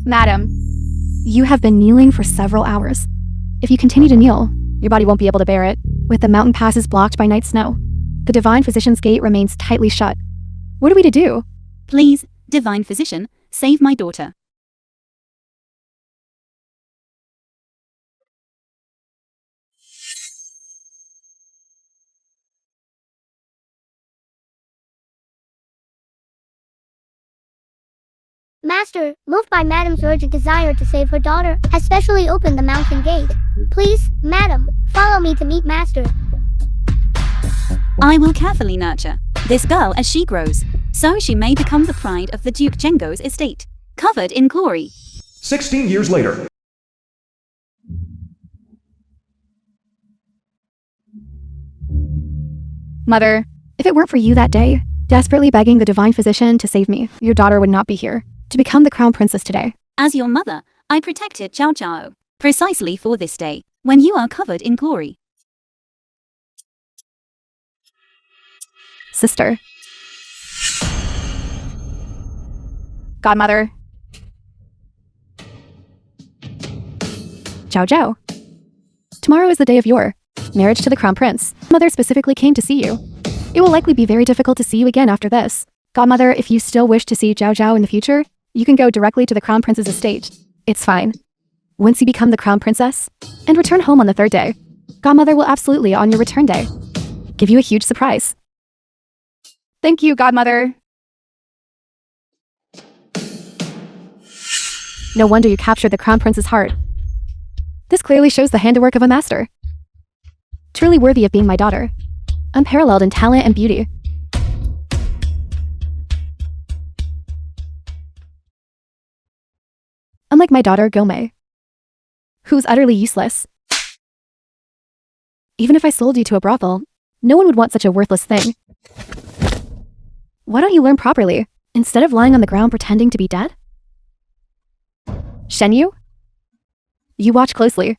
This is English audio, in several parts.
Madam, you have been kneeling for several hours. If you continue to kneel, your body won't be able to bear it. With the mountain passes blocked by night snow, the Divine Physician's gate remains tightly shut. What are we to do? Please, Divine Physician, save my daughter. Master, moved by Madam's urgent desire to save her daughter, has specially opened the mountain gate. Please, Madam, follow me to meet Master. I will carefully nurture this girl as she grows, so she may become the pride of the Duke Jengo's estate, covered in glory. 16 years later. Mother, if it weren't for you that day, desperately begging the Divine Physician to save me, your daughter would not be here to become the Crown Princess today. As your mother, I protected Zhao Zhao, precisely for this day, when you are covered in glory. Sister. Godmother. Zhao Zhao. Tomorrow is the day of your marriage to the Crown Prince. Mother specifically came to see you. It will likely be very difficult to see you again after this. Godmother, if you still wish to see Zhao Zhao in the future, you can go directly to the Crown Prince's estate. It's fine. Once you become the Crown Princess and return home on the 3rd day, Godmother will absolutely, on your return day, give you a huge surprise. Thank you, Godmother. No wonder you captured the Crown Prince's heart. This clearly shows the handiwork of a master. Truly worthy of being my daughter. Unparalleled in talent and beauty. Unlike my daughter, Gomei, who's utterly useless. Even if I sold you to a brothel, no one would want such a worthless thing. Why don't you learn properly, instead of lying on the ground pretending to be dead? Shenyu? You watch closely.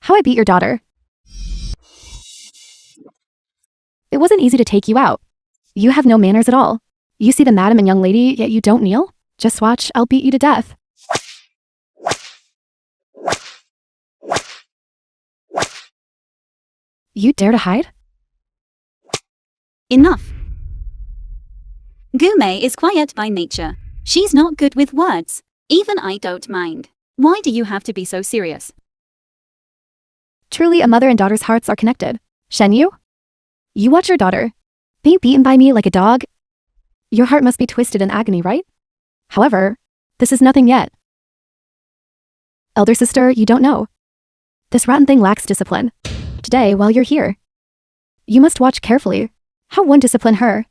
How I beat your daughter. It wasn't easy to take you out. You have no manners at all. You see the madam and young lady, yet you don't kneel? Just watch, I'll beat you to death. You dare to hide? Enough. Gumei is quiet by nature. She's not good with words. Even I don't mind. Why do you have to be so serious? Truly, a mother and daughter's hearts are connected. Shenyu? You watch your daughter. Being beaten by me like a dog? Your heart must be twisted in agony, right? However, this is nothing yet. Elder sister, you don't know. This rotten thing lacks discipline. Today, while you're here, you must watch carefully how one discipline her.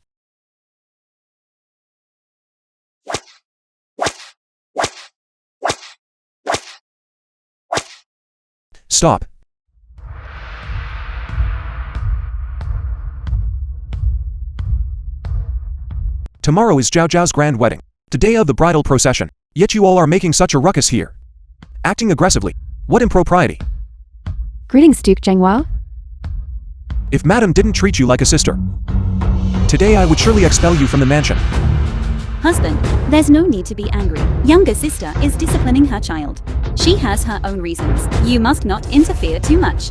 Stop. Tomorrow is Zhao Zhao's grand wedding, the day of the bridal procession, yet you all are making such a ruckus here. Acting aggressively. What impropriety. Greetings, Duke Zhenghua. If Madam didn't treat you like a sister, today I would surely expel you from the mansion. Husband, there's no need to be angry. Younger sister is disciplining her child. She has her own reasons. You must not interfere too much.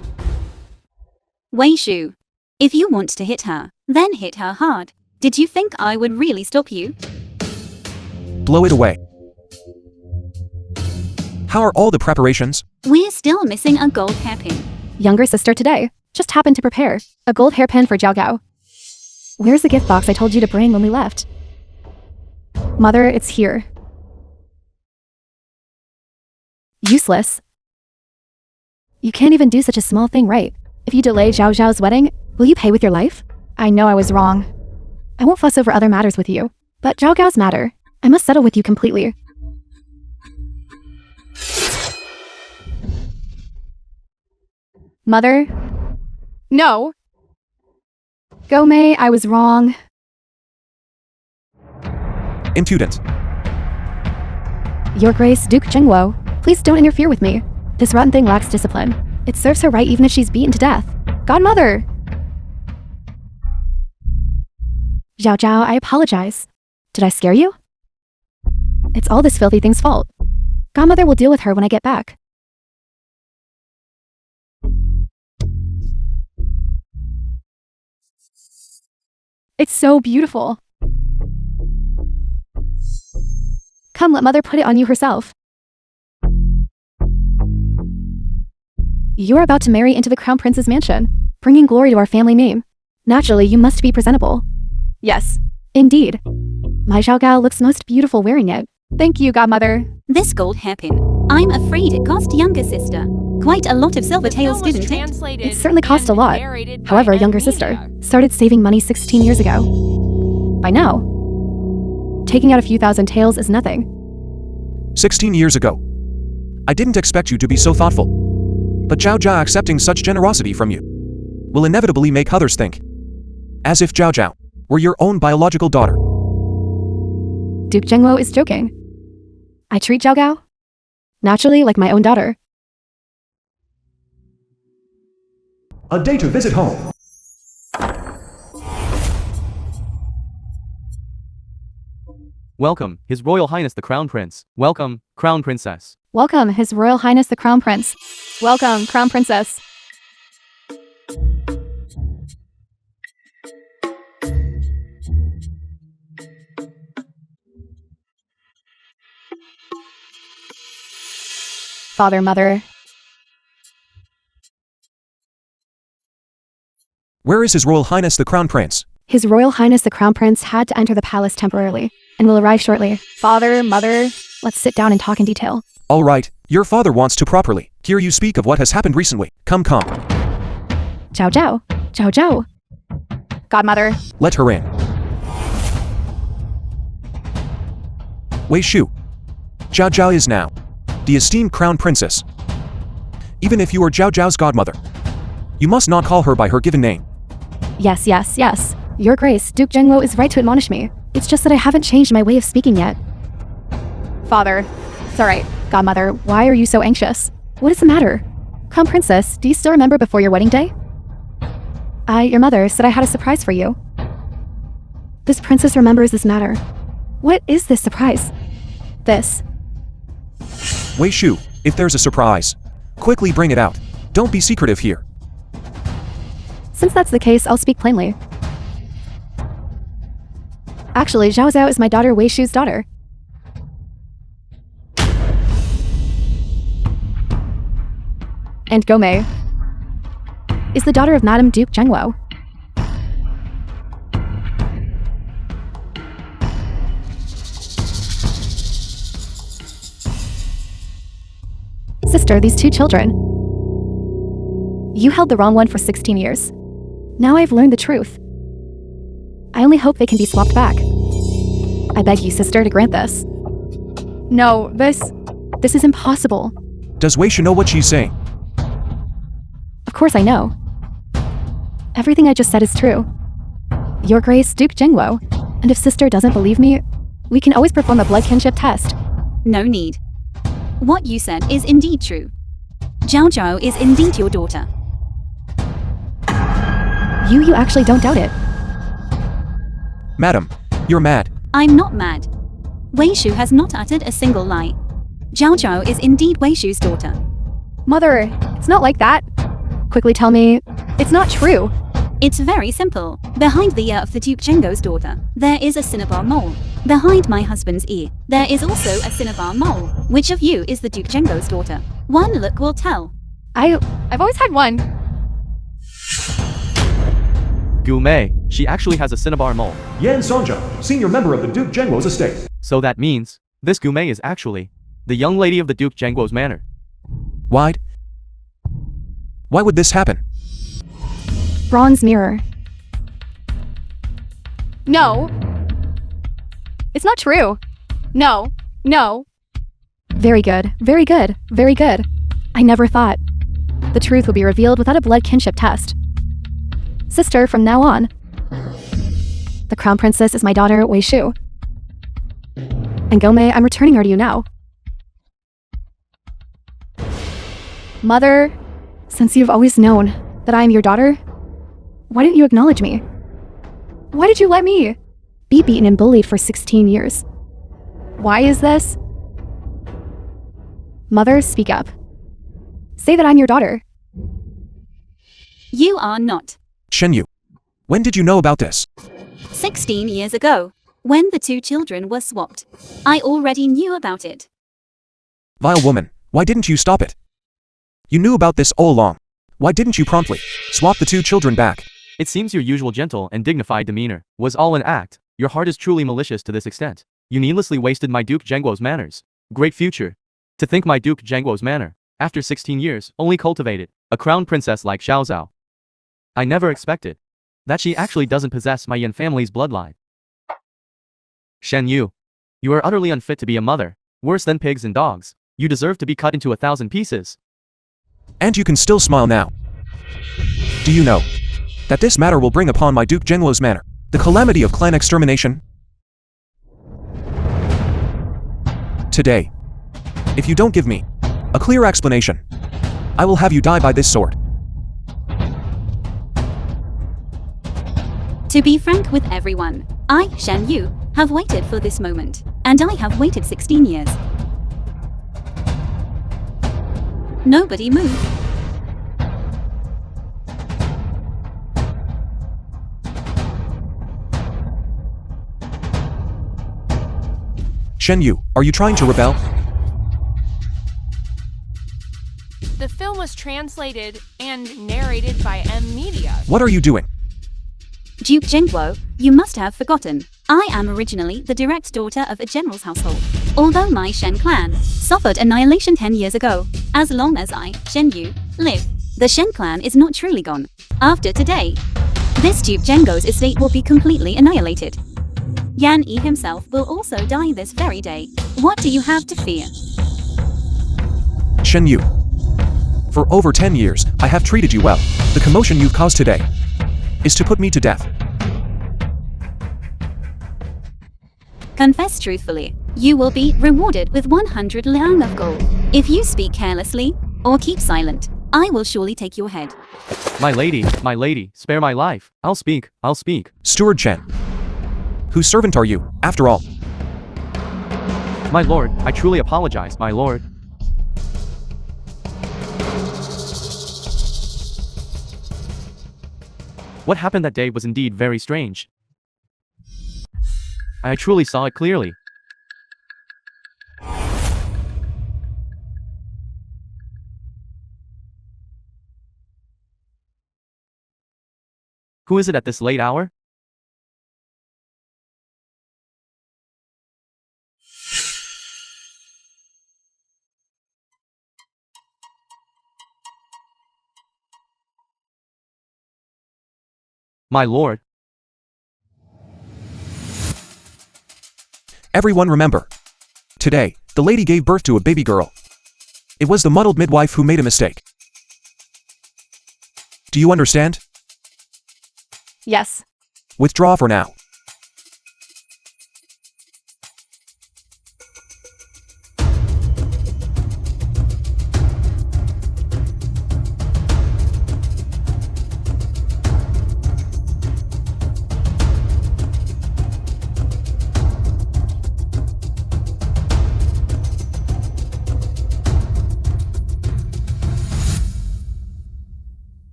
Wei Shu, if you want to hit her, then hit her hard. Did you think I would really stop you? Blow it away. How are all the preparations? We're still missing a gold hairpin. Younger sister today just happened to prepare a gold hairpin for Zhao Gao. Where's the gift box I told you to bring when we left? Mother, it's here. Useless. You can't even do such a small thing right. If you delay Zhao Zhao's wedding, will you pay with your life? I know I was wrong. I won't fuss over other matters with you, but Zhao Gao's matter, I must settle with you completely. Mother? No! Gomei, I was wrong. Impudent. Your Grace, Duke Zhengguo, please don't interfere with me. This rotten thing lacks discipline. It serves her right even if she's beaten to death. Godmother! Zhao Zhao, I apologize. Did I scare you? It's all this filthy thing's fault. Godmother will deal with her when I get back. It's so beautiful. Come, let mother put it on you herself. You're about to marry into the crown prince's mansion, bringing glory to our family name. Naturally, you must be presentable. Yes, indeed. My Xiaogao looks most beautiful wearing it. Thank you, godmother. This gold hairpin. I'm afraid it cost younger sister quite a lot of silver tails, didn't it? It certainly cost a lot. However, younger sister started saving money 16 years ago. By now, taking out a few thousand taels is nothing. 16 years ago. I didn't expect you to be so thoughtful. But Zhao Zhao accepting such generosity from you will inevitably make others think as if Zhao Zhao were your own biological daughter. Duke Zhengguo is joking. I treat Zhao Gao naturally like my own daughter. A day to visit home. Welcome, His Royal Highness the Crown Prince. Welcome, Crown Princess. Welcome, His Royal Highness the Crown Prince. Welcome, Crown Princess. Father, mother. Where is His Royal Highness the Crown Prince? His Royal Highness the Crown Prince had to enter the palace temporarily and will arrive shortly. Father, mother, let's sit down and talk in detail. All right, your father wants to properly hear you speak of what has happened recently. Come. Zhao Zhao. Zhao Zhao. Godmother. Let her in. Wei Shu. Zhao Zhao is now the esteemed Crown Princess. Even if you are Zhao Zhao's godmother, you must not call her by her given name. Yes. Your Grace, Duke Zhengguo is right to admonish me. It's just that I haven't changed my way of speaking yet. Father. It's alright. Godmother, why are you so anxious? What is the matter? Crown Princess, do you still remember before your wedding day? Your mother, said I had a surprise for you. This princess remembers this matter. What is this surprise? This. Wei Shu, if there's a surprise, quickly bring it out. Don't be secretive here. Since that's the case, I'll speak plainly. Actually, Zhao Zhao is my daughter Wei Shu's daughter. And Gomei is the daughter of Madame Duke Zhengguo. Sister, these two children. You held the wrong one for 16 years. Now I've learned the truth. I only hope they can be swapped back. I beg you, sister, to grant this. No, this is impossible. Does Wei Shu know what she's saying? Of course I know. Everything I just said is true. Your Grace, Duke Zhengguo. And if sister doesn't believe me, we can always perform a blood kinship test. No need. What you said is indeed true. Zhao Zhao is indeed your daughter. You actually don't doubt it. Madam, you're mad. I'm not mad. Wei Shu has not uttered a single lie. Zhao Zhao is indeed Wei Shu's daughter. Mother, it's not like that. Quickly tell me, it's not true. It's very simple. Behind the ear of the Duke Zhengguo's daughter, there is a cinnabar mole. Behind my husband's ear, there is also a cinnabar mole. Which of you is the Duke Zhengguo's daughter? One look will tell. I've always had one. Gumei, she actually has a cinnabar mole. Yan Sonja, senior member of the Duke Zhengguo's estate. So that means, this Gumei is actually the young lady of the Duke Zhengguo's manor. Why would this happen? Bronze mirror. No. It's not true. No. Very good. I never thought the truth would be revealed without a blood kinship test. Sister, from now on, the Crown Princess is my daughter, Wei Shu. And Gomei, I'm returning her to you now. Mother, since you've always known that I am your daughter, why didn't you acknowledge me? Why did you let me be beaten and bullied for 16 years? Why is this? Mother, speak up. Say that I'm your daughter. You are not. Shen Yu. When did you know about this? 16 years ago, when the two children were swapped. I already knew about it. Vile woman, why didn't you stop it? You knew about this all along. Why didn't you promptly swap the two children back? It seems your usual gentle and dignified demeanor was all an act. Your heart is truly malicious to this extent. You needlessly wasted my Duke Zhengguo's manners. Great future. To think my Duke Zhengguo's manner, after 16 years, only cultivated a crown princess like Xiao Zhao. I never expected that she actually doesn't possess my Yan family's bloodline. Shen Yu. You are utterly unfit to be a mother. Worse than pigs and dogs. You deserve to be cut into 1,000 pieces. And you can still smile now. Do you know that this matter will bring upon my Duke Zhengguo's manor the calamity of clan extermination? Today, if you don't give me a clear explanation, I will have you die by this sword. To be frank with everyone, I, Shen Yu, have waited for this moment, and I have waited 16 years. Nobody move. Shen Yu, are you trying to rebel? The film was translated and narrated by M Media. What are you doing? Duke Zhengguo, you must have forgotten. I am originally the direct daughter of a general's household. Although my Shen clan suffered annihilation 10 years ago, as long as I, Shen Yu, live, the Shen clan is not truly gone. After today, this Duke Zhengguo's estate will be completely annihilated. Yan Yi himself will also die this very day. What do you have to fear? Shen Yu. For over 10 years, I have treated you well. The commotion you've caused today is to put me to death. Confess truthfully. You will be rewarded with 100 liang of gold. If you speak carelessly or keep silent, I will surely take your head. My lady, spare my life. I'll speak. Steward Chen. Whose servant are you, after all? My lord, I truly apologize, my lord. What happened that day was indeed very strange. I truly saw it clearly. Who is it at this late hour? My lord. Everyone remember. Today, the lady gave birth to a baby girl. It was the muddled midwife who made a mistake. Do you understand? Yes. Withdraw for now.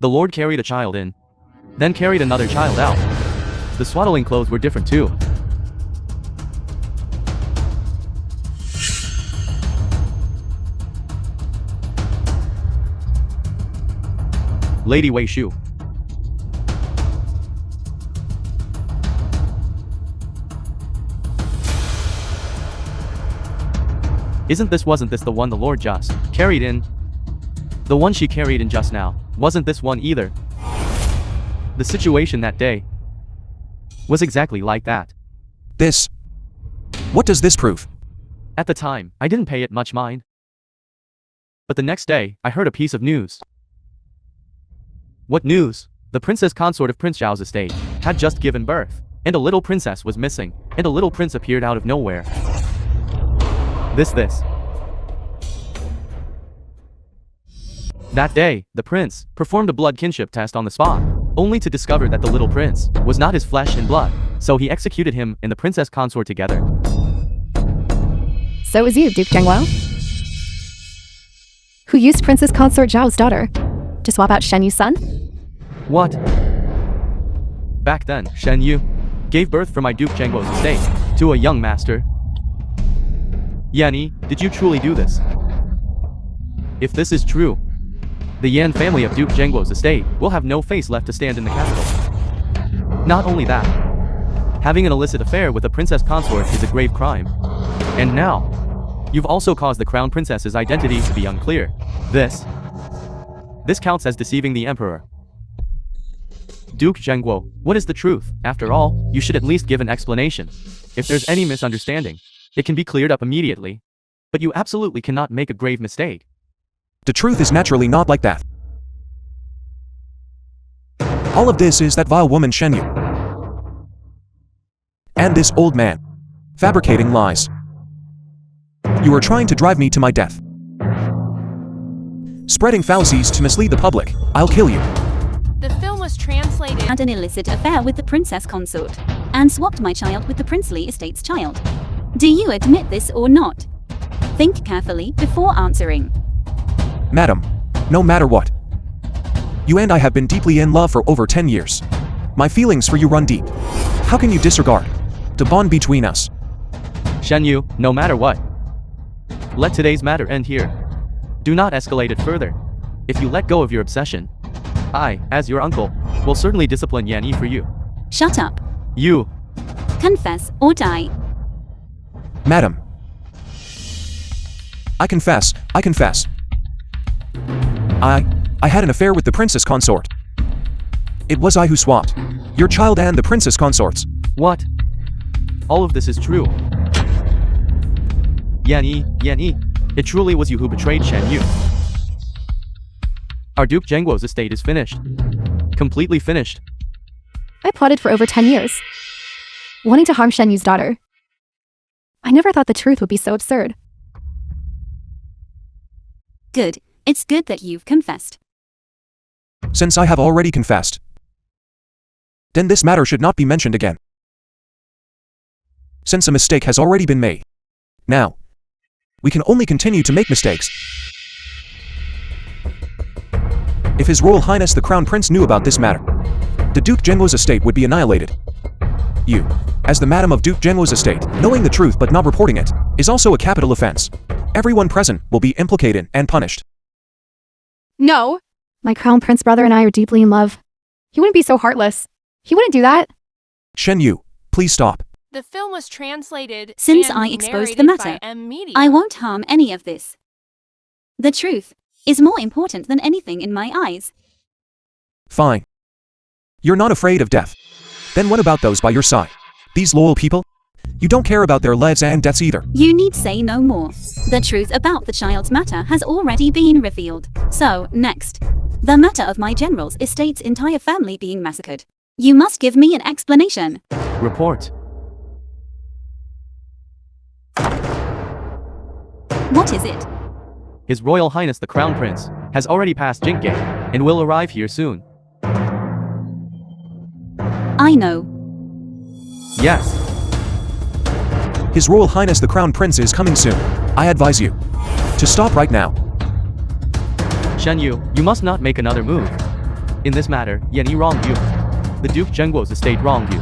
The lord carried a child in, then carried another child out. The swaddling clothes were different too. Lady Wei Shu. Wasn't this the one the lord just carried in? The one she carried in just now, wasn't this one either? The situation that day was exactly like that. This. What does this prove? At the time, I didn't pay it much mind. But the next day, I heard a piece of news. What news? The princess consort of Prince Zhao's estate had just given birth, and a little princess was missing, and a little prince appeared out of nowhere. This. That day, the prince performed a blood kinship test on the spot, only to discover that the little prince was not his flesh and blood, so he executed him and the princess consort together. So is you, Duke Zhengguo. who used Princess Consort Zhao's daughter to swap out Shen Yu's son? What? Back then, Shen Yu gave birth for my Duke Zhengguo's estate to a young master. Yanni, did you truly do this? If this is true, the Yan family of Duke Zhengguo's estate will have no face left to stand in the capital. Not only that, having an illicit affair with a princess consort is a grave crime. And now, you've also caused the crown princess's identity to be unclear. This counts as deceiving the emperor. Duke Zhengguo, what is the truth? After all, you should at least give an explanation. If there's any misunderstanding, it can be cleared up immediately. But you absolutely cannot make a grave mistake. The truth is naturally not like that. All of this is that vile woman Shen Yu. And this old man. Fabricating lies. You are trying to drive me to my death. Spreading fallacies to mislead the public. I'll kill you. The film was translated. Had an illicit affair with the princess consort and swapped my child with the princely estate's child. Do you admit this or not? Think carefully before answering. Madam, no matter what. You and I have been deeply in love for over 10 years. My feelings for you run deep. How can you disregard the bond between us? Shen Yu, no matter what. Let today's matter end here. Do not escalate it further. If you let go of your obsession, I, as your uncle, will certainly discipline Yanni for you. Shut up. You. Confess or die. Madam. I confess. I had an affair with the princess consort. It was I who swapped your child and the princess consorts. What? All of this is true. Yanni, it truly was you who betrayed Shen Yu. Our Duke Zhengguo's estate is finished. Completely finished. I plotted for over 10 years, wanting to harm Shen Yu's daughter. I never thought the truth would be so absurd. Good. It's good that you've confessed. Since I have already confessed, then this matter should not be mentioned again. Since a mistake has already been made, now, we can only continue to make mistakes. If His Royal Highness the Crown Prince knew about this matter, the Duke Zhengguo's estate would be annihilated. You, as the Madam of Duke Zhengguo's estate, knowing the truth but not reporting it, is also a capital offense. Everyone present will be implicated and punished. No! My Crown Prince brother and I are deeply in love. He wouldn't be so heartless. He wouldn't do that. Shen Yu, please stop. The film was translated. Since and I exposed the narrated matter, by Media. I won't harm any of this. The truth is more important than anything in my eyes. Fine. You're not afraid of death. Then what about those by your side? These loyal people? You don't care about their lives and deaths either. You need say no more. The truth about the child's matter has already been revealed. So, next. The matter of my general's estate's entire family being massacred. You must give me an explanation. Report. What is it? His Royal Highness the Crown Prince has already passed Jink Gate and will arrive here soon. I know. Yes. His Royal Highness the Crown Prince is coming soon. I advise you to stop right now. Shen Yu, you must not make another move. In this matter, Yanni wronged you. The Duke Zhengguo's estate wronged you.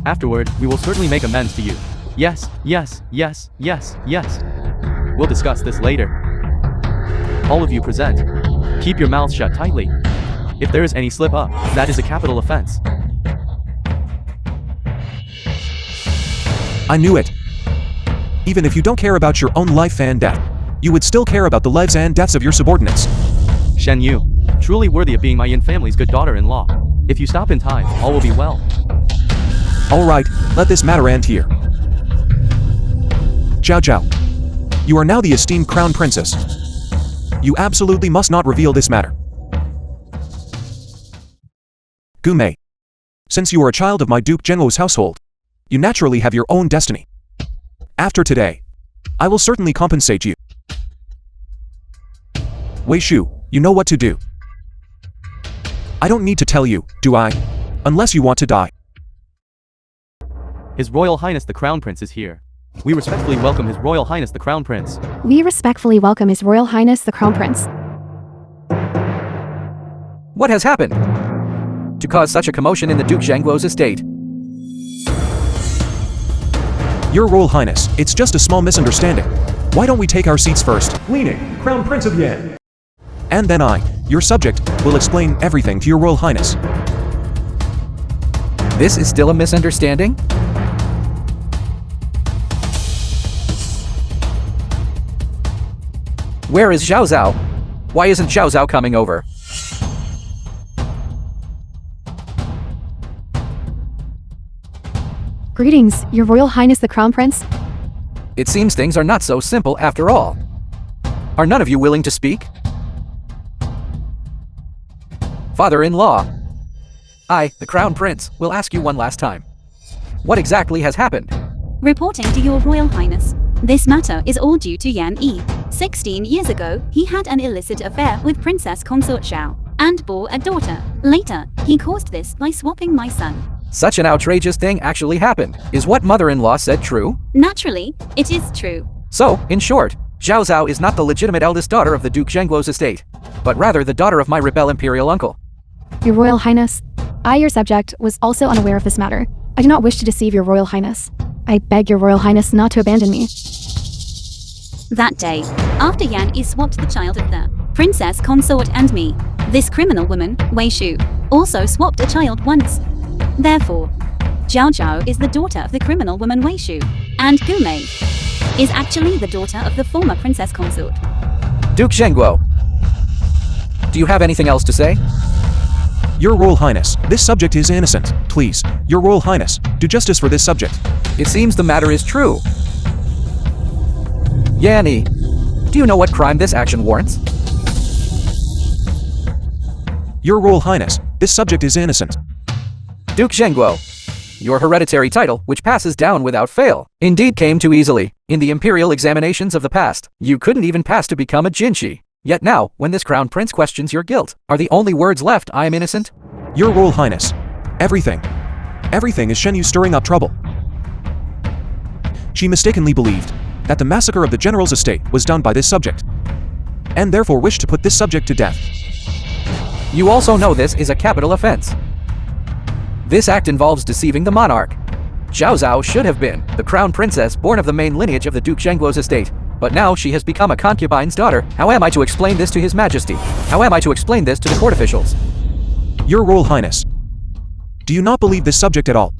Afterward, we will certainly make amends to you. Yes. We'll discuss this later. All of you present, keep your mouths shut tightly. If there is any slip up, that is a capital offense. I knew it. Even if you don't care about your own life and death, you would still care about the lives and deaths of your subordinates. Shen Yu, truly worthy of being my Yin family's good daughter-in-law. If you stop in time, all will be well. Alright, let this matter end here. Zhao Zhao, you are now the esteemed Crown Princess. You absolutely must not reveal this matter. Gu Mei, since you are a child of my Duke Zhengguo's household, you naturally have your own destiny. After today, I will certainly compensate you. Wei Shu, you know what to do. I don't need to tell you, do I? Unless you want to die. His Royal Highness the Crown Prince is here. We respectfully welcome His Royal Highness the Crown Prince. We respectfully welcome His Royal Highness the Crown Prince. What has happened to cause such a commotion in the Duke Zhengguo's estate? Your Royal Highness, it's just a small misunderstanding. Why don't we take our seats first? Leaning, Crown Prince of Yan. And then I, your subject, will explain everything to your Royal Highness. This is still a misunderstanding? Where is Zhao Zhao? Why isn't Zhao Zhao coming over? Greetings, Your Royal Highness the Crown Prince. It seems things are not so simple after all. Are none of you willing to speak? Father-in-law, I, the Crown Prince, will ask you one last time. What exactly has happened? Reporting to your Royal Highness. This matter is all due to Yan Yi. 16 years ago, he had an illicit affair with Princess Consort Zhao and bore a daughter. Later, he caused this by swapping my son. Such an outrageous thing actually happened. Is what mother-in-law said true? Naturally, it is true. So, in short, Zhao Zhao is not the legitimate eldest daughter of the Duke Zhengguo's estate, but rather the daughter of my rebel Imperial uncle. Your Royal Highness, I, your subject, was also unaware of this matter. I do not wish to deceive Your Royal Highness. I beg Your Royal Highness not to abandon me. That day, after Yan Yi swapped the child of the Princess Consort and me, this criminal woman, Wei Shu, also swapped a child once. Therefore, Zhao Zhao is the daughter of the criminal woman Wei Shu, and Gu Mei is actually the daughter of the former Princess Consort. Duke Zhengguo, do you have anything else to say? Your Royal Highness, this subject is innocent. Please, Your Royal Highness, do justice for this subject. It seems the matter is true. Yan Yi, do you know what crime this action warrants? Your Royal Highness, this subject is innocent. Duke Zhengguo, your hereditary title, which passes down without fail, indeed came too easily. In the imperial examinations of the past, you couldn't even pass to become a Jinshi. Yet now, when this crown prince questions your guilt, are the only words left, I am innocent? Your Royal Highness, everything is Shen Yu stirring up trouble. She mistakenly believed that the massacre of the general's estate was done by this subject, and therefore wished to put this subject to death. You also know this is a capital offense. This act involves deceiving the monarch. Zhao Zhao should have been the crown princess born of the main lineage of the Duke Zhengguo's estate, but now she has become a concubine's daughter. How am I to explain this to His Majesty? How am I to explain this to the court officials? Your Royal Highness, do you not believe this subject at all,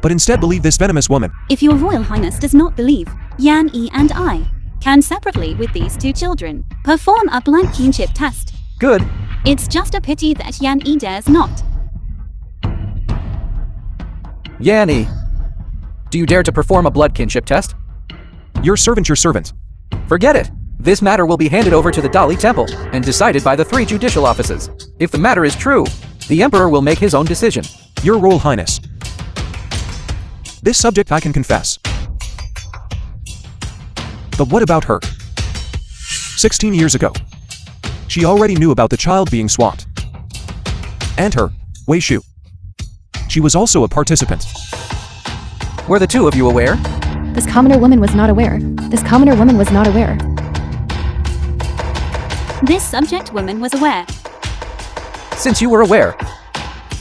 but instead believe this venomous woman? If your Royal Highness does not believe, Yan Yi and I can separately with these two children perform a blank kinship test. Good. It's just a pity that Yan Yi dares not. Yan Yi, do you dare to perform a blood kinship test? Your servant, your servant. Forget it. This matter will be handed over to the Dali Temple and decided by the 3 judicial offices. If the matter is true, the Emperor will make his own decision. Your Royal Highness, this subject I can confess. But what about her? 16 years ago, she already knew about the child being swapped. And her, Wei Shu, she was also a participant. Were the two of you aware? This commoner woman was not aware. This commoner woman was not aware. This subject woman was aware. Since you were aware,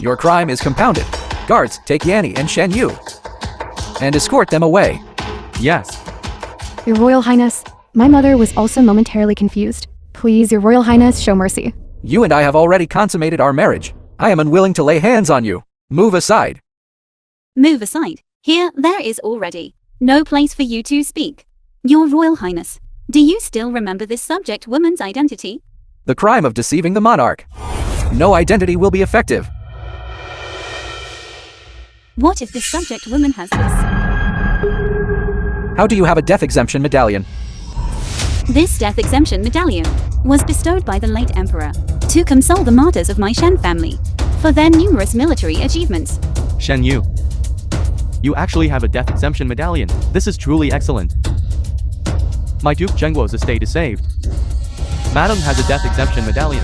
your crime is compounded. Guards, take Yan Yi and Shen Yu and escort them away. Yes. Your Royal Highness, my mother was also momentarily confused. Please, Your Royal Highness, show mercy. You and I have already consummated our marriage. I am unwilling to lay hands on you. Move aside. Move aside. Here, there is already no place for you to speak. Your Royal Highness, do you still remember this subject woman's identity? The crime of deceiving the monarch. No identity will be effective. What if this subject woman has this? How do you have a death exemption medallion? This death exemption medallion was bestowed by the late emperor to console the martyrs of my Shen family for their numerous military achievements. Shen Yu, you actually have a death exemption medallion. This is truly excellent. My Duke Zhengguo's estate is saved. Madam has a death exemption medallion,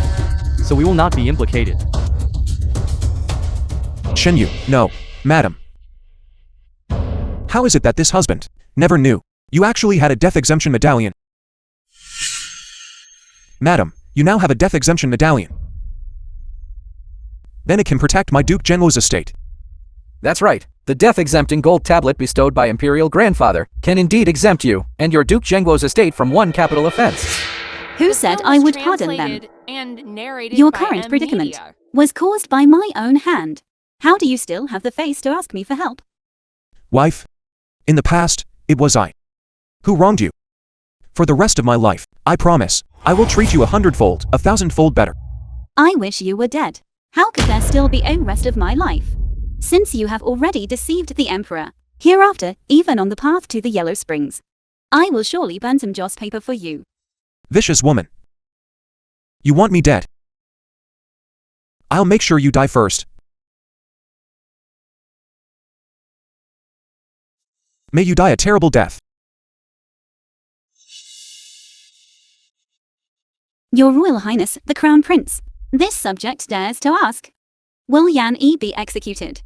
so we will not be implicated. Shen Yu, no, madam. How is it that this husband never knew you actually had a death exemption medallion? Madam, you now have a death exemption medallion. Then it can protect my Duke Genwo's estate. That's right. The death-exempting gold tablet bestowed by Imperial grandfather can indeed exempt you and your Duke Genwo's estate from one capital offense. Who The said film I was would pardon them? translated and narrated Your by current M predicament Media. was caused by my own hand. How do you still have the face to ask me for help? Wife, in the past, it was I who wronged you. For the rest of my life, I promise, I will treat you 100-fold, 1,000-fold better. I wish you were dead. How could there still be a rest of my life? Since you have already deceived the Emperor, hereafter, even on the path to the Yellow Springs, I will surely burn some joss paper for you. Vicious woman. You want me dead? I'll make sure you die first. May you die a terrible death. Your Royal Highness, the Crown Prince, this subject dares to ask, will Yan Yi be executed?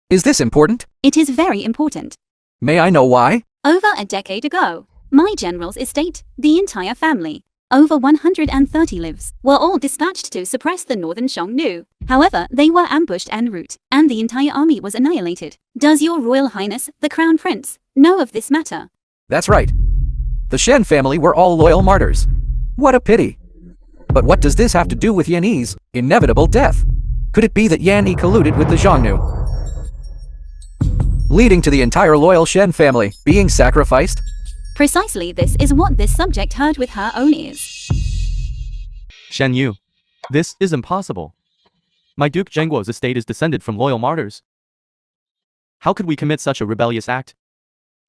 Is this important? It is very important. May I know why? Over a decade ago, my general's estate, the entire family, over 130 lives, were all dispatched to suppress the northern Xiongnu. However, they were ambushed en route, and the entire army was annihilated. Does your Royal Highness, the Crown Prince, know of this matter? That's right. The Shen family were all loyal martyrs. What a pity. But what does this have to do with Yan Yi's inevitable death? Could it be that Yan Yi colluded with the Xiongnu, leading to the entire loyal Shen family being sacrificed? Precisely this is what this subject heard with her own ears. Shen Yu. This is impossible. My Duke Zhengguo's estate is descended from loyal martyrs. How could we commit such a rebellious act?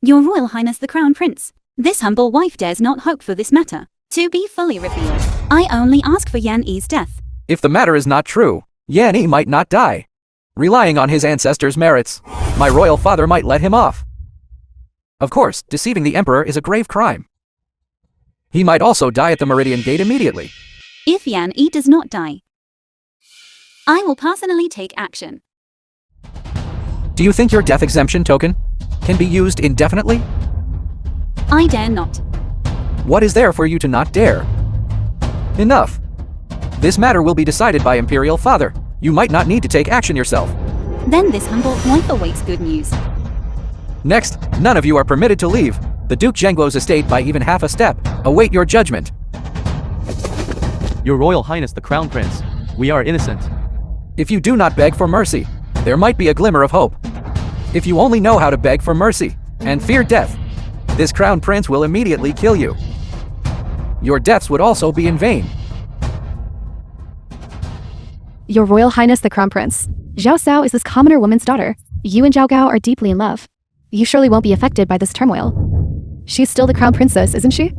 Your Royal Highness the Crown Prince, this humble wife dares not hope for this matter to be fully revealed. I only ask for Yan Yi's death. If the matter is not true, Yan Yi might not die. Relying on his ancestors' merits, my royal father might let him off. Of course, deceiving the emperor is a grave crime. He might also die at the Meridian Gate immediately. If Yan Yi does not die, I will personally take action. Do you think your death exemption token can be used indefinitely? I dare not. What is there for you to not dare? Enough. This matter will be decided by Imperial Father. You might not need to take action yourself. Then this humble wife awaits good news. Next, none of you are permitted to leave the Duke Zhengguo's estate by even half a step. Await your judgment. Your Royal Highness the Crown Prince, we are innocent. If you do not beg for mercy, there might be a glimmer of hope. If you only know how to beg for mercy and fear death, this Crown Prince will immediately kill you. Your deaths would also be in vain. Your Royal Highness the Crown Prince, Zhao Sao is this commoner woman's daughter. You and Zhao Gao are deeply in love. You surely won't be affected by this turmoil. She's still the Crown Princess, isn't she?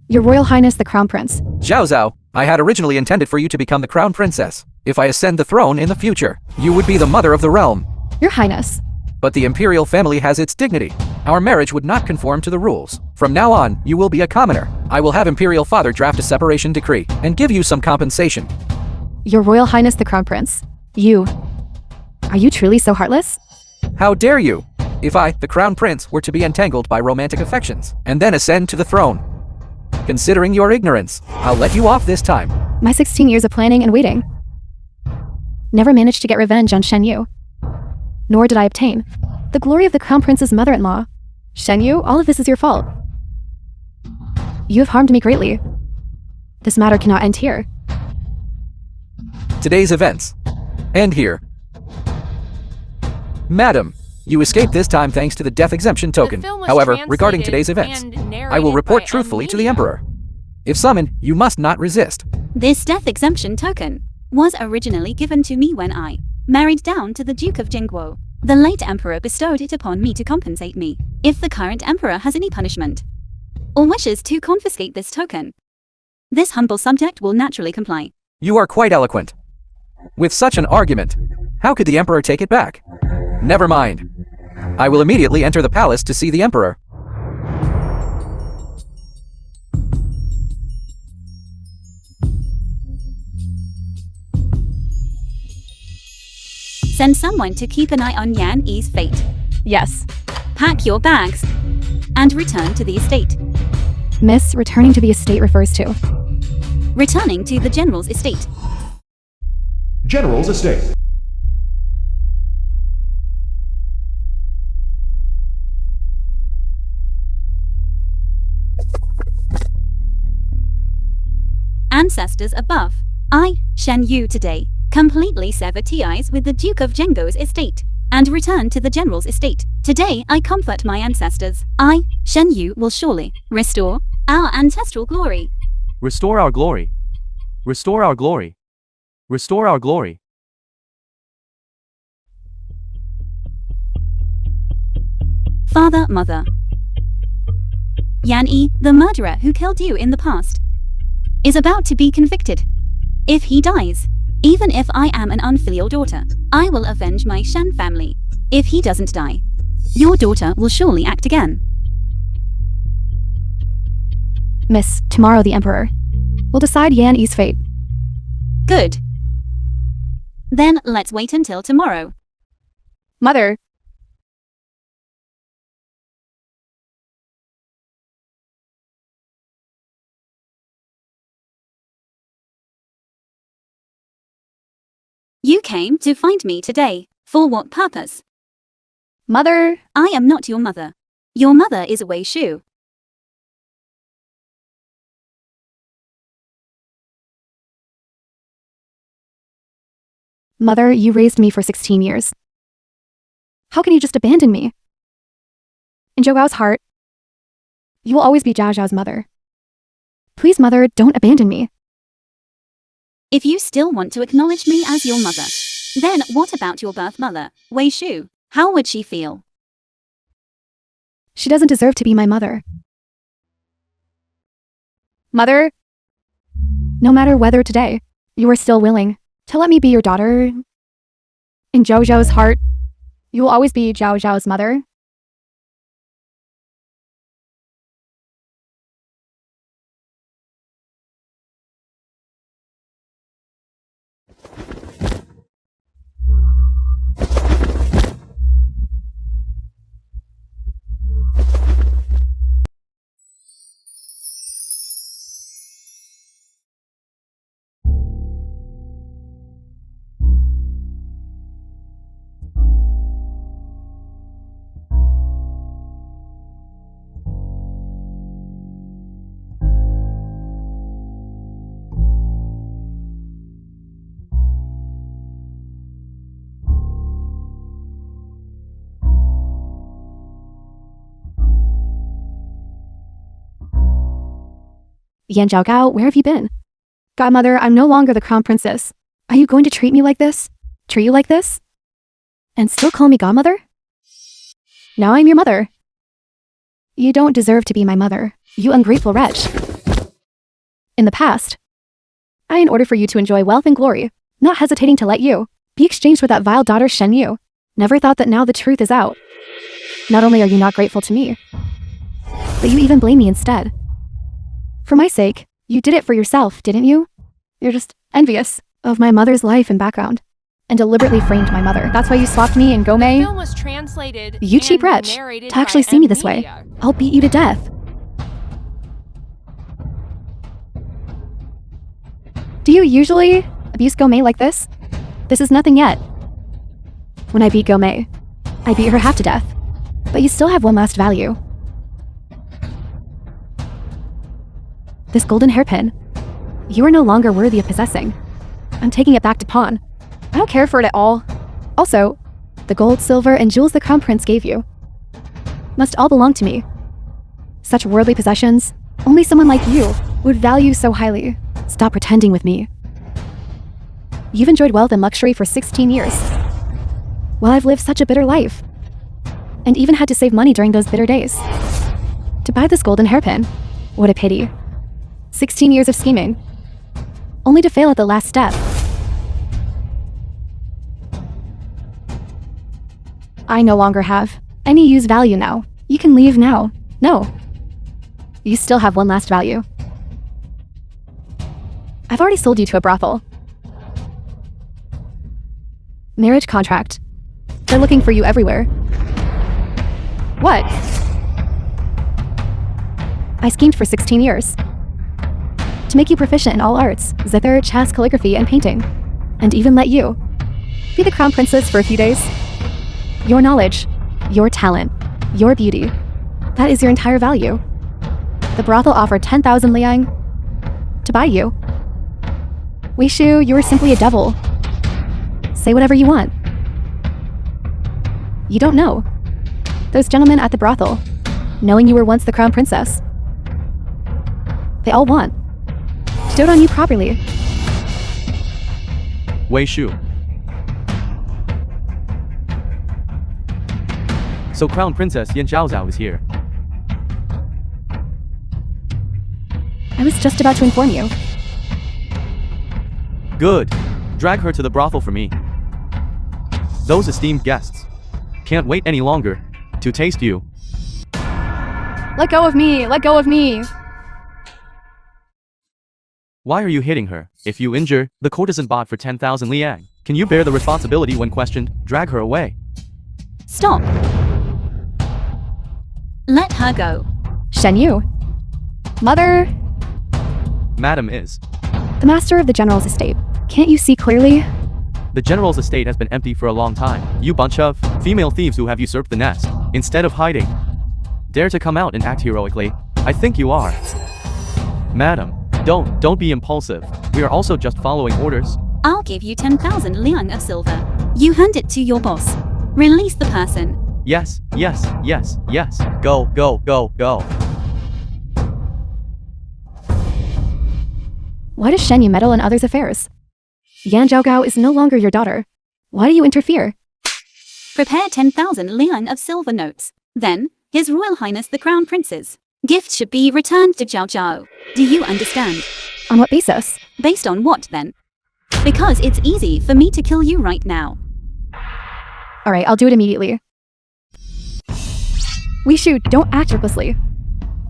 Your Royal Highness the Crown Prince. Zhao Zhao, I had originally intended for you to become the Crown Princess. If I ascend the throne in the future, you would be the mother of the realm. Your Highness. But the Imperial family has its dignity. Our marriage would not conform to the rules. From now on, you will be a commoner. I will have Imperial Father draft a separation decree and give you some compensation. Your Royal Highness the Crown Prince. You. Are you truly so heartless? How dare you? If I, the Crown Prince, were to be entangled by romantic affections and then ascend to the throne. Considering your ignorance, I'll let you off this time. My 16 years of planning and waiting never managed to get revenge on Shen Yu. Nor did I obtain the glory of the Crown Prince's mother-in-law. Shen Yu, all of this is your fault. You have harmed me greatly. This matter cannot end here. Today's events end here. Madam, you escaped this time thanks to the death exemption token. film was However, regarding today's events, translated and I will narrated report by truthfully to the Media. Emperor. If summoned, you must not resist. This death exemption token was originally given to me when I married down to the Duke of Jingguo. The late emperor bestowed it upon me to compensate me if the current emperor has any punishment or wishes to confiscate this token. This humble subject will naturally comply. You are quite eloquent. With such an argument, how could the Emperor take it back? Never mind. I will immediately enter the palace to see the Emperor. Send someone to keep an eye on Yan Yi's fate. Yes. Pack your bags and return to the estate. Miss, returning to the estate refers to Returning to the general's estate. General's estate. Ancestors above. I, Shen Yu today, completely sever ties with the Duke of Zhengguo's estate and return to the general's estate. Today I comfort my ancestors. I, Shen Yu, will surely restore our ancestral glory. Restore our glory. Restore our glory. Restore our glory. Father, mother. Yan Yi, the murderer who killed you in the past, is about to be convicted. If he dies, even if I am an unfilial daughter, I will avenge my Shen family. If he doesn't die, your daughter will surely act again. Miss, tomorrow the Emperor will decide Yan Yi's fate. Good. Then let's wait until tomorrow. Mother. You came to find me today. For what purpose? Mother. I am not your mother. Your mother is Wei Shu. Mother, you raised me for 16 years. How can you just abandon me? In Zhou Gao's heart, you will always be Zhao Zhao's mother. Please, Mother, don't abandon me. If you still want to acknowledge me as your mother, then what about your birth mother, Wei Shu? How would she feel? She doesn't deserve to be my mother. Mother, no matter whether today you are still willing to let me be your daughter, in Zhou Zhao's heart, you will always be Zhao Zhao's mother. Yan Zhaogao, where have you been? Godmother, I'm no longer the crown princess. Are you going to treat me like this? Treat you like this? And still call me godmother? Now I'm your mother. You don't deserve to be my mother, you ungrateful wretch. In the past, in order for you to enjoy wealth and glory, not hesitating to let you be exchanged with that vile daughter Shen Yu, never thought that now the truth is out. Not only are you not grateful to me, but you even blame me instead. For my sake, you did it for yourself, didn't you? You're just envious of my mother's life and background, and deliberately framed my mother. That's why you swapped me and Gomei. The film was translated You cheap and wretch. narrated To actually by see me this way, Media. I'll beat you to death. Do you usually abuse Gomei like this? This is nothing yet. When I beat Gomei, I beat her half to death. But you still have one last value. This golden hairpin. You are no longer worthy of possessing. I'm taking it back to pawn. I don't care for it at all. Also, the gold, silver, and jewels the crown prince gave you must all belong to me. Such worldly possessions, only someone like you would value so highly. Stop pretending with me. You've enjoyed wealth and luxury for 16 years, while I've lived such a bitter life, and even had to save money during those bitter days to buy this golden hairpin. What a pity. 16 years of scheming, only to fail at the last step. I no longer have any use value now. You can leave now. No. You still have one last value. I've already sold you to a brothel. Marriage contract. They're looking for you everywhere. What? I schemed for 16 years. To make you proficient in all arts, zither, chess, calligraphy, and painting. And even let you be the crown princess for a few days. Your knowledge, your talent, your beauty. That is your entire value. The brothel offered 10,000 liang to buy you. Wei Shu, you are simply a devil. Say whatever you want. You don't know. Those gentlemen at the brothel, knowing you were once the crown princess, they all want to dote on you properly. Wei Shu. So Crown Princess Yan Zhaozhao is here. I was just about to inform you. Good. Drag her to the brothel for me. Those esteemed guests can't wait any longer to taste you. Let go of me! Let go of me! Why are you hitting her? If you injure the courtesan bought for 10,000 liang, can you bear the responsibility when questioned? Drag her away. Stop. Let her go. Shen Yu. Mother, Madam is. the master of the general's estate. Can't you see clearly? The general's estate has been empty for a long time. You bunch of female thieves who have usurped the nest. Instead of hiding, dare to come out and act heroically. I think you are. Madam, don't be impulsive. We are also just following orders. I'll give you 10,000 liang of silver. You hand it to your boss. Release the person. Yes. Go. Why does Shen Yu meddle in others' affairs? Yan Zhaogao is no longer your daughter. Why do you interfere? Prepare 10,000 liang of silver notes. Then, His Royal Highness the Crown Prince's gift should be returned to Zhao Zhao. Do you understand? On what basis? Based on what, then? Because it's easy for me to kill you right now. Alright, I'll do it immediately. Wei Shu, don't act recklessly.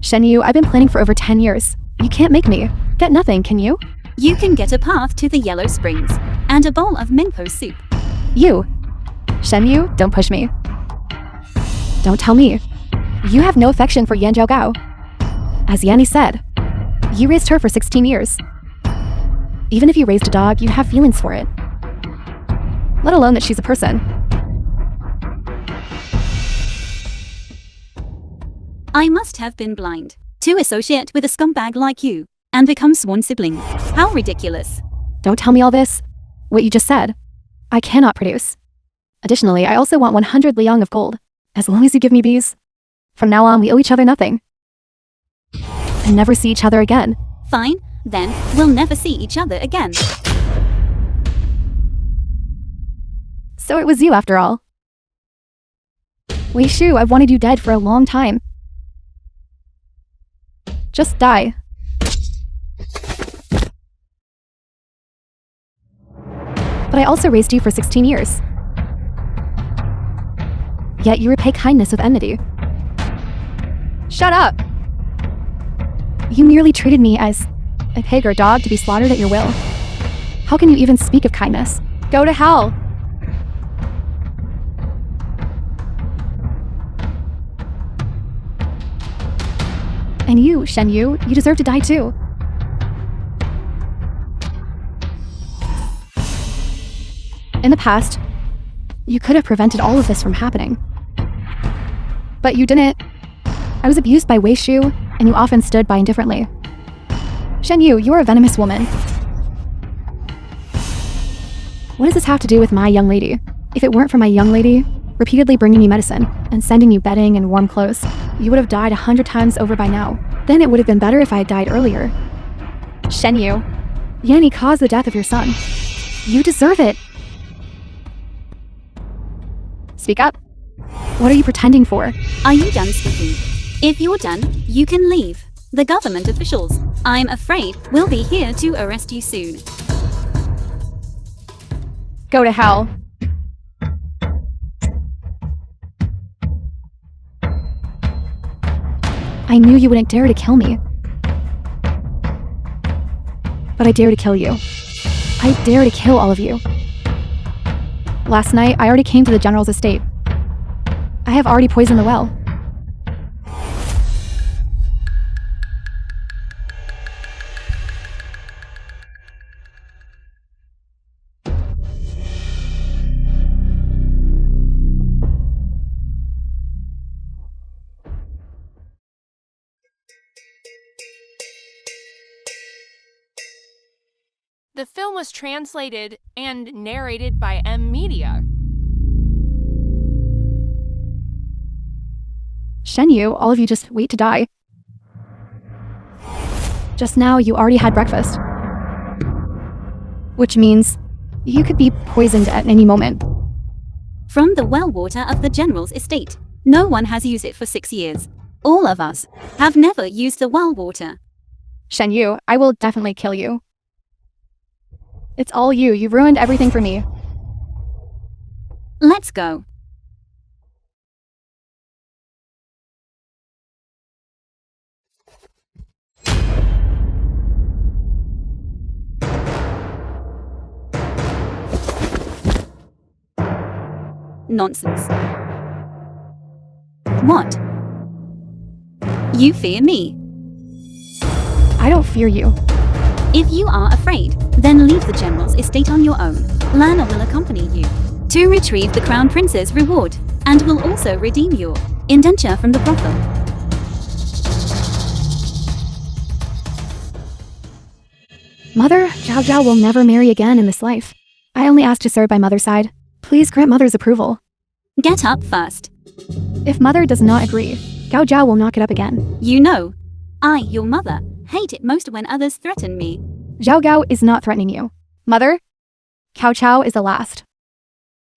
Shen Yu, I've been planning for over 10 years. You can't make me get nothing, can you? You can get a path to the Yellow Springs and a bowl of Mingpo soup. You. Shen Yu, don't push me. Don't tell me. You have no affection for Yan Zhaogao. As Yanni said, you raised her for 16 years. Even if you raised a dog, you'd have feelings for it. Let alone that she's a person. I must have been blind to associate with a scumbag like you and become sworn siblings. How ridiculous. Don't tell me all this. What you just said, I cannot produce. Additionally, I also want 100 liang of gold. As long as you give me bees. From now on, we owe each other nothing. And never see each other again. Fine, then we'll never see each other again. So it was you after all. Wei Shu, I've wanted you dead for a long time. Just die. But I also raised you for 16 years. Yet you repay kindness with enmity. Shut up! You merely treated me as a pig or dog to be slaughtered at your will. How can you even speak of kindness? Go to hell! And you, Shen Yu, you deserve to die too. In the past, you could have prevented all of this from happening. But you didn't. I was abused by Wei Shu, and you often stood by indifferently. Shen Yu, you're a venomous woman. What does this have to do with my young lady? If it weren't for my young lady repeatedly bringing you medicine and sending you bedding and warm clothes, you would have died 100 times over by now. Then it would have been better if I had died earlier. Shen Yu, Yanni caused the death of your son. You deserve it. Speak up. What are you pretending for? Are you done speaking? If you're done, you can leave. The government officials, I'm afraid, will be here to arrest you soon. Go to hell. I knew you wouldn't dare to kill me. But I dare to kill you. I dare to kill all of you. Last night, I already came to the general's estate. I have already poisoned the well. was translated and narrated by Media. Shenyu, all of you just wait to die. Just now, you already had breakfast. Which means you could be poisoned at any moment. From the well water of the general's estate. No one has used it for 6 years. All of us have never used the well water. Shenyu, I will definitely kill you. It's all you. You ruined everything for me. Let's go. Nonsense. What? You fear me? I don't fear you. If you are afraid, then leave the general's estate on your own. Lana will accompany you to retrieve the crown prince's reward, and will also redeem your indenture from the brothel. Mother, Zhao Zhao will never marry again in this life. I only asked to serve by Mother's side. Please grant Mother's approval. Get up first. If Mother does not agree, Gao Zhao will not get up again. You know, I, your mother, hate it most when others threaten me. Zhao Gao is not threatening you. Mother, Cao Chao is the last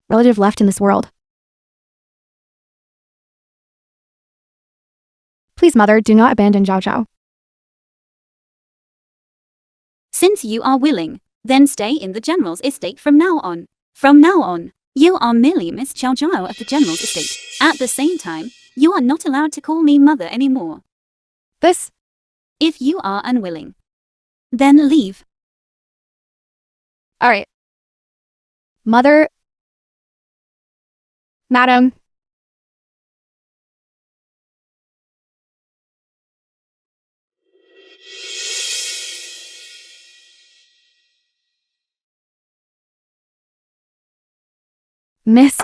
relative left in this world. Please, Mother, do not abandon Zhao Zhao. Since you are willing, then stay in the general's estate from now on. From now on, you are merely Miss Zhao Zhao of the general's estate. At the same time, you are not allowed to call me mother anymore. This? If you are unwilling, then leave. All right. Mother. Madam. Miss,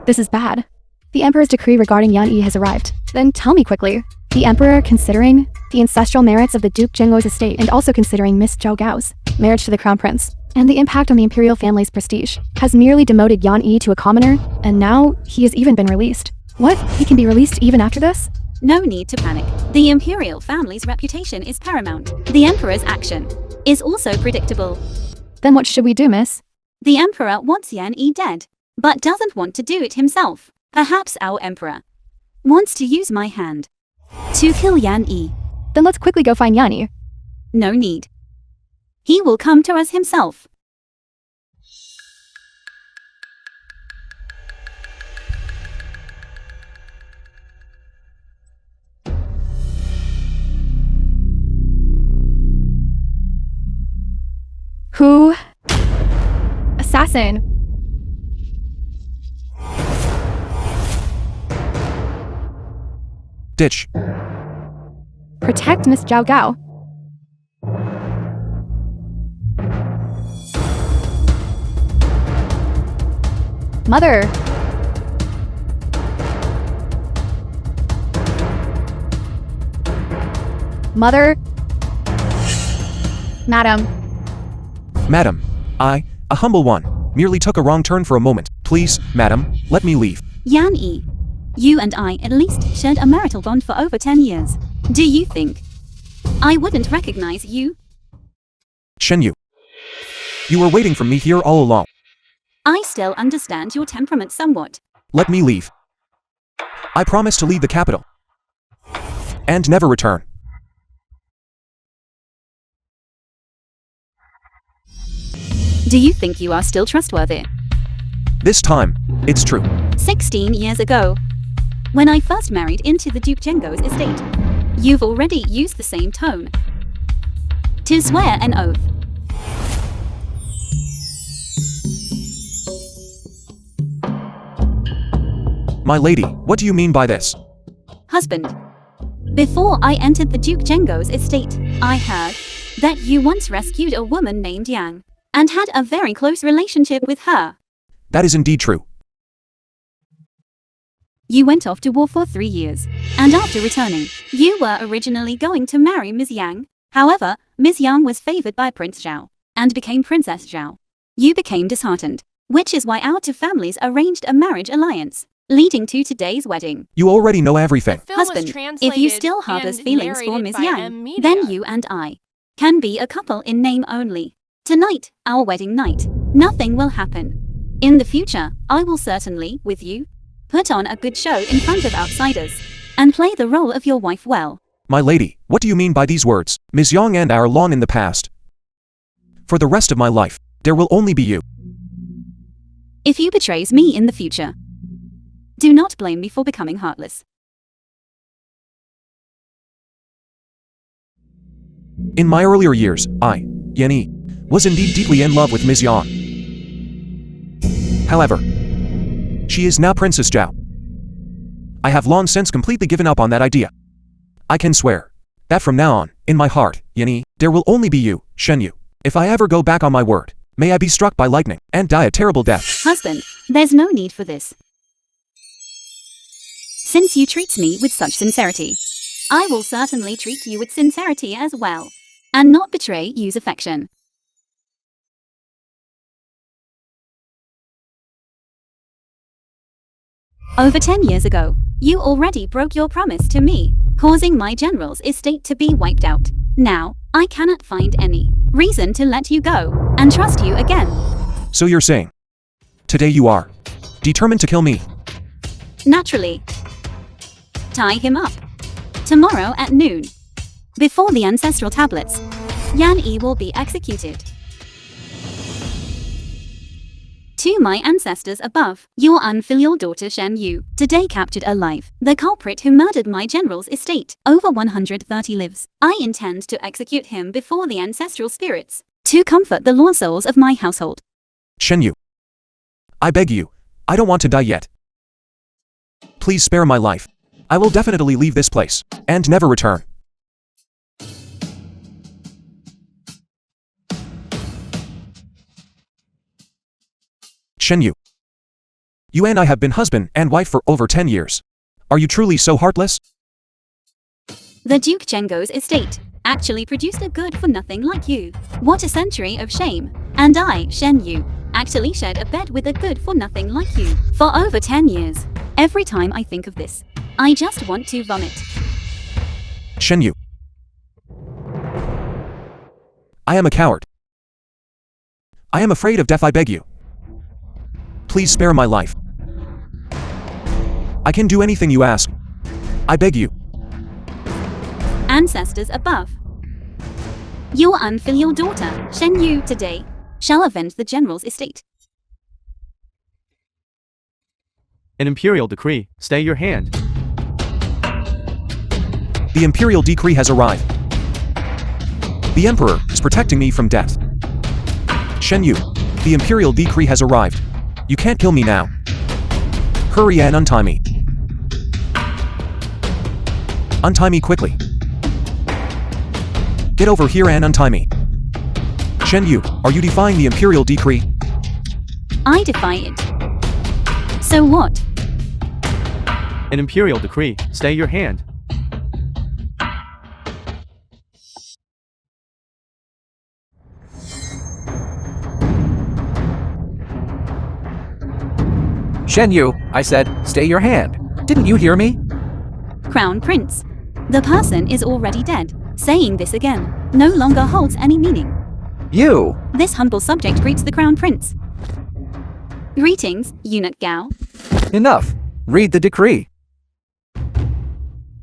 this is bad. The Emperor's decree regarding Yan Yi has arrived. Then tell me quickly. The Emperor, considering the ancestral merits of the Duke Zhengguo's estate and also considering Miss Zhao Gao's marriage to the Crown Prince, and the impact on the Imperial family's prestige, has merely demoted Yan Yi to a commoner, and now he has even been released. What? He can be released even after this? No need to panic. The Imperial family's reputation is paramount. The Emperor's action is also predictable. Then what should we do, miss? The Emperor wants Yan Yi dead, but doesn't want to do it himself. Perhaps our Emperor wants to use my hand to kill Yan Yi. Then let's quickly go find Yan Yi. No need. He will come to us himself. Who? Assassin. Ditch. Protect Miss Zhao Gao. Mother. Mother. Madam. Madam, I, a humble one, merely took a wrong turn for a moment. Please, madam, let me leave. Yan Yi, you and I at least shared a marital bond for over 10 years. Do you think I wouldn't recognize you? Shenyu. You were waiting for me here all along. I still understand your temperament somewhat. Let me leave. I promise to leave the capital. And never return. Do you think you are still trustworthy? This time, it's true. 16 years ago, when I first married into the Duke Zhengguo's estate, you've already used the same tone to swear an oath. My lady, what do you mean by this? Husband, before I entered the Duke Zhengguo's estate, I heard that you once rescued a woman named Yang and had a very close relationship with her. That is indeed true. You went off to war for 3 years, and after returning, you were originally going to marry Ms. Yang. However, Ms. Yang was favored by Prince Zhao, and became Princess Zhao. You became disheartened, which is why our two families arranged a marriage alliance, leading to today's wedding. You already know everything. Film was Husband, if you translated still harbors and feelings for narrated Ms. by Yang, Media. then you and I can be a couple in name only. Tonight, our wedding night, nothing will happen. In the future, I will certainly, with you, put on a good show in front of outsiders and play the role of your wife well. My lady, what do you mean by these words? Ms. Yang and I are long in the past. For the rest of my life, there will only be you. If you betrays me in the future, do not blame me for becoming heartless. In my earlier years, I, Yenny, was indeed deeply in love with Ms. Yang. However, she is now Princess Zhao. I have long since completely given up on that idea. I can swear that from now on, in my heart, Yenny, there will only be you, Shenyu. If I ever go back on my word, may I be struck by lightning and die a terrible death. Husband, there's no need for this. Since you treat me with such sincerity, I will certainly treat you with sincerity as well, and not betray you's affection. Over 10 years ago, you already broke your promise to me, causing my general's estate to be wiped out. Now, I cannot find any reason to let you go and trust you again. So you're saying, today you are determined to kill me? Naturally. Tie him up. Tomorrow at noon. Before the ancestral tablets, Yan Yi will be executed. To my ancestors above, your unfilial daughter Shen Yu, today captured alive, the culprit who murdered my general's estate, over 130 lives. I intend to execute him before the ancestral spirits, to comfort the lost souls of my household. Shenyu, I beg you, I don't want to die yet. Please spare my life. I will definitely leave this place, and never return. Shenyu, you and I have been husband and wife for over 10 years. Are you truly so heartless? The Duke Zhengguo's estate actually produced a good-for-nothing like you. What a century of shame. And I, Shen Yu, actually shared a bed with a good-for-nothing like you for over 10 years. Every time I think of this, I just want to vomit. Shenyu, I am a coward. I am afraid of death. I beg you. Please spare my life. I can do anything you ask. I beg you. Ancestors above. Your unfilial daughter, Shen Yu, today, shall avenge the general's estate. An imperial decree, stay your hand. The imperial decree has arrived. The emperor is protecting me from death. Shenyu, the imperial decree has arrived. You can't kill me now. Hurry and untie me. Untie me quickly. Get over here and untie me. Shenyu, are you defying the imperial decree? I defy it. So what? An imperial decree, stay your hand. Shen Yu, I said, stay your hand. Didn't you hear me? Crown Prince. The person is already dead. Saying this again no longer holds any meaning. You! This humble subject greets the Crown Prince. Greetings, Eunuch Gao. Enough. Read the decree.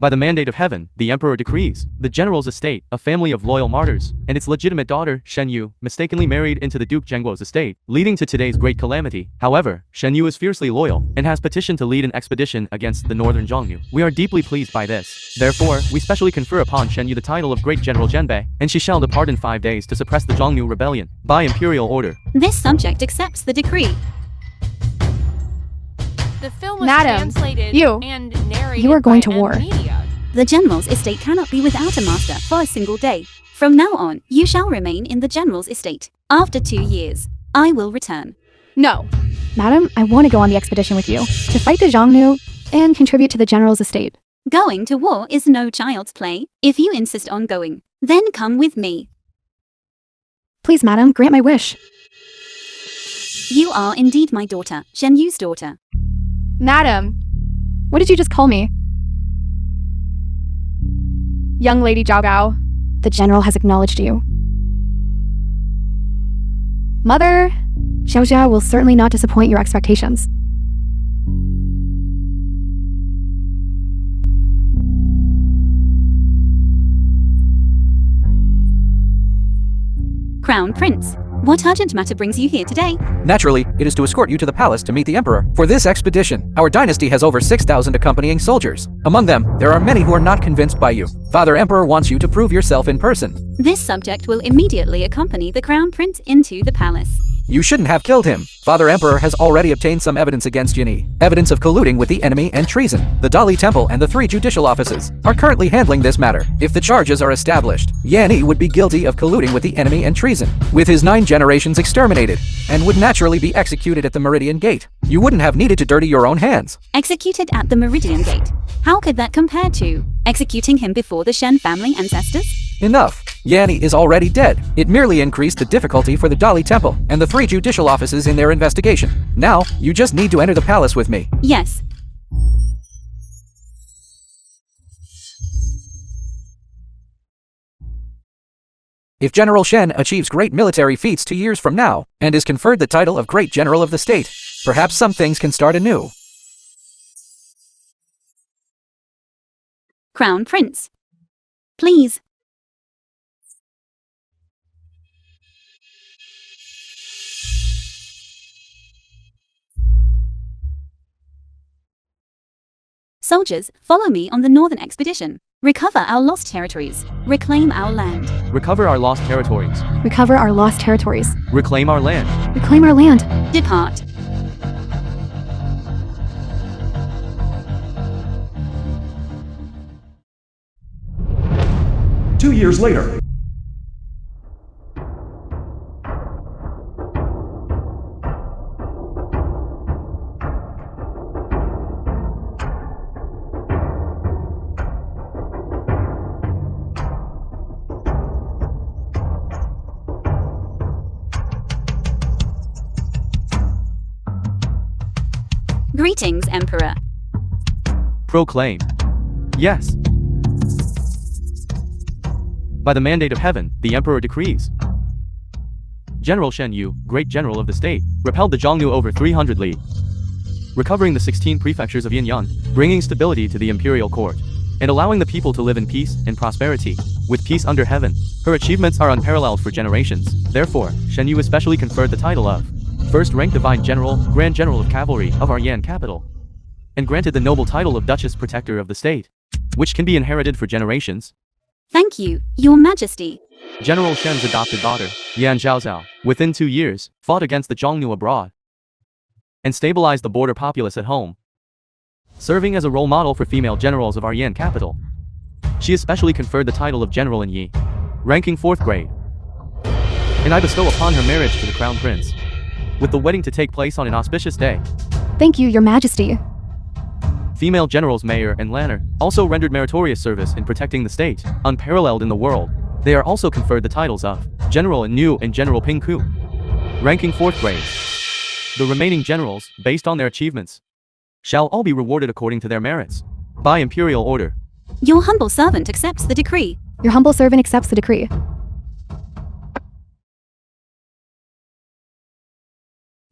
By the mandate of heaven, the emperor decrees, the general's estate, a family of loyal martyrs, and its legitimate daughter, Shen Yu, mistakenly married into the Duke Zhengguo's estate, leading to today's great calamity. However, Shen Yu is fiercely loyal, and has petitioned to lead an expedition against the northern Zhongnu. We are deeply pleased by this. Therefore, we specially confer upon Shen Yu the title of Great General Zhenbei, and she shall depart in 5 days to suppress the Zhongnu rebellion, by imperial order. This subject accepts the decree. The film was Madam, translated you. and narrated You are going by to war. Media. The general's estate cannot be without a master for a single day. From now on, you shall remain in the general's estate. After 2 years, I will return. No. Madam, I want to go on the expedition with you, to fight the Zhongnu and contribute to the general's estate. Going to war is no child's play. If you insist on going, then come with me. Please, madam, grant my wish. You are indeed my daughter, Shen Yu's daughter. Madam, what did you just call me? Young Lady Zhao Gao, the general has acknowledged you. Mother, Xiao Jia will certainly not disappoint your expectations. Crown Prince, what urgent matter brings you here today? Naturally, it is to escort you to the palace to meet the emperor. For this expedition, our dynasty has over 6,000 accompanying soldiers. Among them, there are many who are not convinced by you. Father Emperor wants you to prove yourself in person. This subject will immediately accompany the Crown Prince into the palace. You shouldn't have killed him. Father Emperor has already obtained some evidence against Yi. Evidence of colluding with the enemy and treason. The Dali Temple and the 3 judicial offices are currently handling this matter. If the charges are established, Yi would be guilty of colluding with the enemy and treason, with his 9 generations exterminated, and would naturally be executed at the Meridian Gate. You wouldn't have needed to dirty your own hands. Executed at the Meridian Gate. How could that compare to executing him before the Shen family ancestors? Enough. Yanni is already dead. It merely increased the difficulty for the Dali Temple and the 3 judicial offices in their investigation. Now, you just need to enter the palace with me. Yes. If General Shen achieves great military feats 2 years from now, and is conferred the title of Great General of the State, perhaps some things can start anew. Crown Prince. Please. Soldiers, follow me on the northern expedition. Recover our lost territories. Reclaim our land. Recover our lost territories. Recover our lost territories. Reclaim our land. Reclaim our land. Depart. Two years later. Greetings, Emperor. Proclaim. Yes. By the mandate of heaven, the Emperor decrees. General Shen Yu, Great General of the State, repelled the Zhongnu over 300 li, recovering the 16 prefectures of Yin-Yan, bringing stability to the Imperial court, and allowing the people to live in peace and prosperity, with peace under heaven. Her achievements are unparalleled for generations. Therefore, Shen Yu especially conferred the title of First-Rank Divine General, Grand General of Cavalry of our Yan capital, and granted the noble title of Duchess Protector of the State, which can be inherited for generations. Thank you, Your Majesty. General Shen's adopted daughter, Yan Zhaozhao, within 2 years, fought against the Zhongnu abroad and stabilized the border populace at home, serving as a role model for female generals of our Yan capital. She especially conferred the title of General in Yi, ranking 4th grade, and I bestow upon her marriage to the Crown Prince, with the wedding to take place on an auspicious day. Thank you, Your Majesty. Female generals Mayer and Lanner also rendered meritorious service in protecting the state, unparalleled in the world. They are also conferred the titles of General in Niu and General Pingku, ranking 4th grade. The remaining generals, based on their achievements, shall all be rewarded according to their merits, by imperial order. Your humble servant accepts the decree. Your humble servant accepts the decree.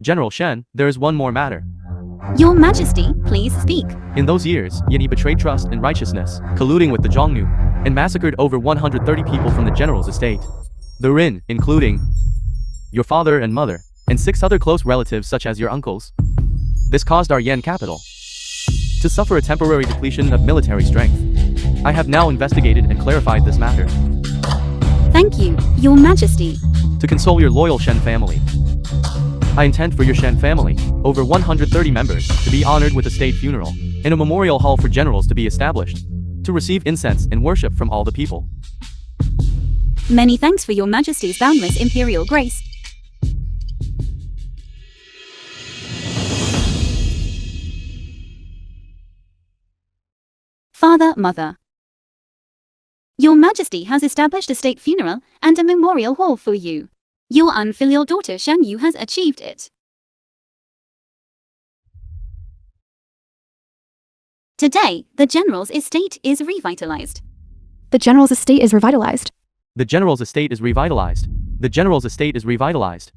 General Shen, there is one more matter. Your Majesty, please speak. In those years, Yi betrayed trust and righteousness, colluding with the Zhongnu, and massacred over 130 people from the general's estate. The Rin, including your father and mother, and 6 other close relatives such as your uncles. This caused our Yan capital to suffer a temporary depletion of military strength. I have now investigated and clarified this matter. Thank you, Your Majesty. To console your loyal Shen family, I intend for your Shen family, over 130 members, to be honored with a state funeral, and a memorial hall for generals to be established, to receive incense and worship from all the people. Many thanks for Your Majesty's boundless imperial grace. Father, Mother. Your Majesty has established a state funeral and a memorial hall for you. Your unfilial daughter Shan Yu has achieved it. Today, the general's estate is revitalized. The general's estate is revitalized. The general's estate is revitalized. The general's estate is revitalized.